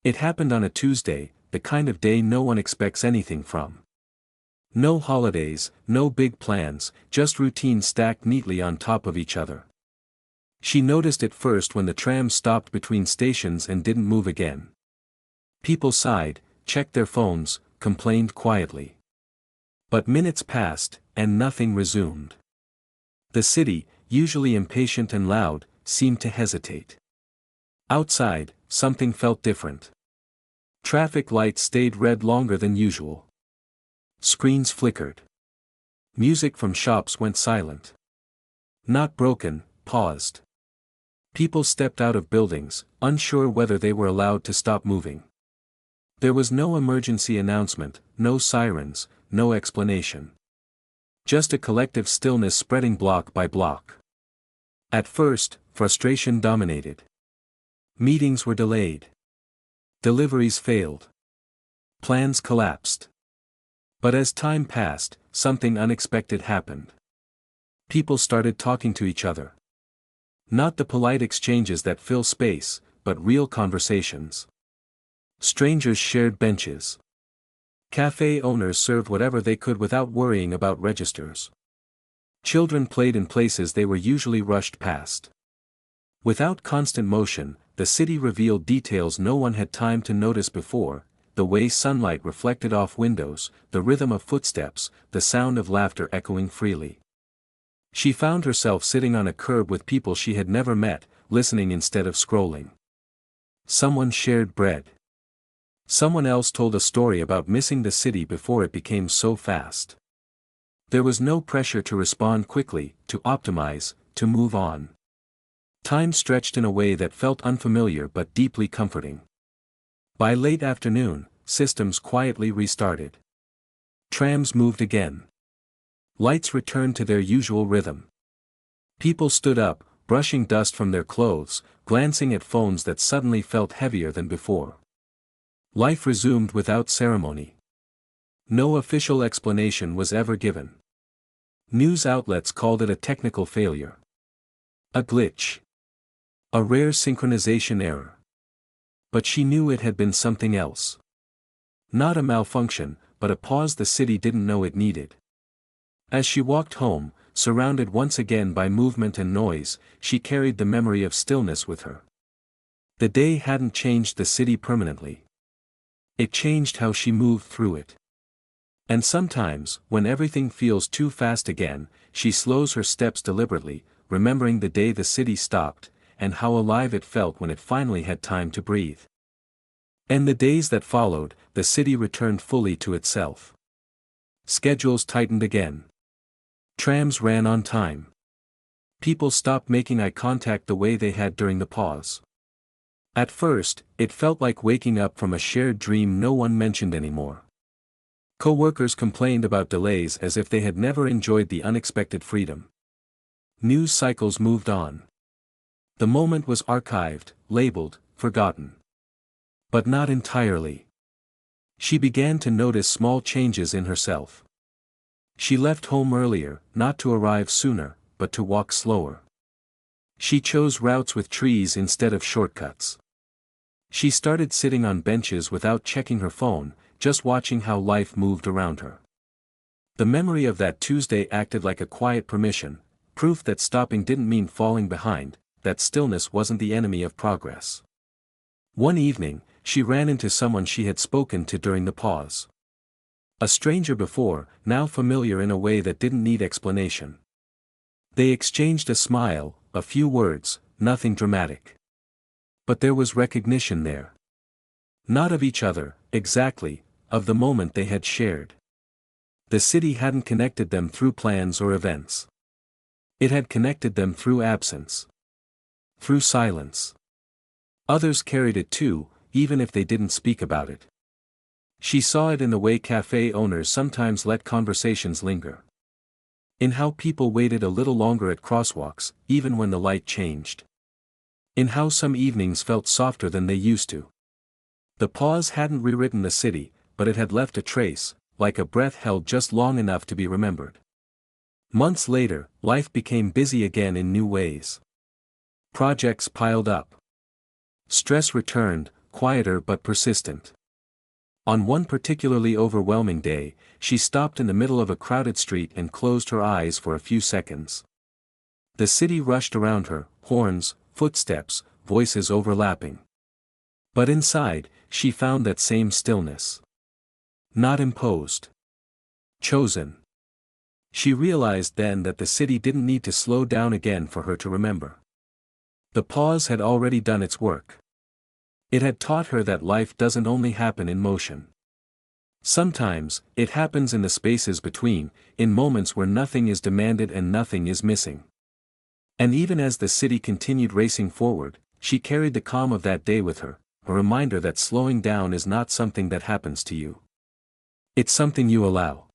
It happened on a Tuesday, the kind of day no one expects anything from. No holidays, no big plans, just routine stacked neatly on top of each other. She noticed it first when the tram stopped between stations and didn't move again. People sighed, checked their phones, complained quietly. But minutes passed, and nothing resumed. The city, usually impatient and loud, seemed to hesitate. Outside, something felt different. Traffic lights stayed red longer than usual. Screens flickered. Music from shops went silent. Not broken, paused. People stepped out of buildings, unsure whether they were allowed to stop moving. There was no emergency announcement, no sirens, no explanation. Just a collective stillness spreading block by block. At first, frustration dominated. Meetings were delayed. Deliveries failed. Plans collapsed. But as time passed, something unexpected happened. People started talking to each other. Not the polite exchanges that fill space, but real conversations. Strangers shared benches. Cafe owners served whatever they could without worrying about registers. Children played in places they were usually rushed past. Without constant motion, the city revealed details no one had time to notice before: the way sunlight reflected off windows, the rhythm of footsteps, the sound of laughter echoing freely. She found herself sitting on a curb with people she had never met, listening instead of scrolling. Someone shared bread. Someone else told a story about missing the city before it became so fast. There was no pressure to respond quickly, to optimize, to move on. Time stretched in a way that felt unfamiliar but deeply comforting. By late afternoon, systems quietly restarted. Trams moved again. Lights returned to their usual rhythm. People stood up, brushing dust from their clothes, glancing at phones that suddenly felt heavier than before. Life resumed without ceremony. No official explanation was ever given. News outlets called it a technical failure. A glitch. A rare synchronization error. But she knew it had been something else. Not a malfunction, but a pause the city didn't know it needed. As she walked home, surrounded once again by movement and noise, she carried the memory of stillness with her. The day hadn't changed the city permanently. It changed how she moved through it. And sometimes, when everything feels too fast again, she slows her steps deliberately, remembering the day the city stopped, and how alive it felt when it finally had time to breathe. And the days that followed, the city returned fully to itself. Schedules tightened again. Trams ran on time. People stopped making eye contact the way they had during the pause. At first, it felt like waking up from a shared dream no one mentioned anymore. Co-workers complained about delays as if they had never enjoyed the unexpected freedom. News cycles moved on. The moment was archived, labeled, forgotten. But not entirely. She began to notice small changes in herself. She left home earlier, not to arrive sooner, but to walk slower. She chose routes with trees instead of shortcuts. She started sitting on benches without checking her phone, just watching how life moved around her. The memory of that Tuesday acted like a quiet permission, proof that stopping didn't mean falling behind, that stillness wasn't the enemy of progress. One evening, she ran into someone she had spoken to during the pause. A stranger before, now familiar in a way that didn't need explanation. They exchanged a smile, a few words, nothing dramatic. But there was recognition there. Not of each other, exactly, of the moment they had shared. The city hadn't connected them through plans or events. It had connected them through absence. Through silence. Others carried it too, even if they didn't speak about it. She saw it in the way cafe owners sometimes let conversations linger. In how people waited a little longer at crosswalks, even when the light changed. In how some evenings felt softer than they used to. The pause hadn't rewritten the city, but it had left a trace, like a breath held just long enough to be remembered. Months later, life became busy again in new ways. Projects piled up. Stress returned, quieter but persistent. On one particularly overwhelming day, she stopped in the middle of a crowded street and closed her eyes for a few seconds. The city rushed around her, horns, footsteps, voices overlapping. But inside, she found that same stillness. Not imposed. Chosen. She realized then that the city didn't need to slow down again for her to remember. The pause had already done its work. It had taught her that life doesn't only happen in motion. Sometimes, it happens in the spaces between, in moments where nothing is demanded and nothing is missing. And even as the city continued racing forward, she carried the calm of that day with her, a reminder that slowing down is not something that happens to you. It's something you allow.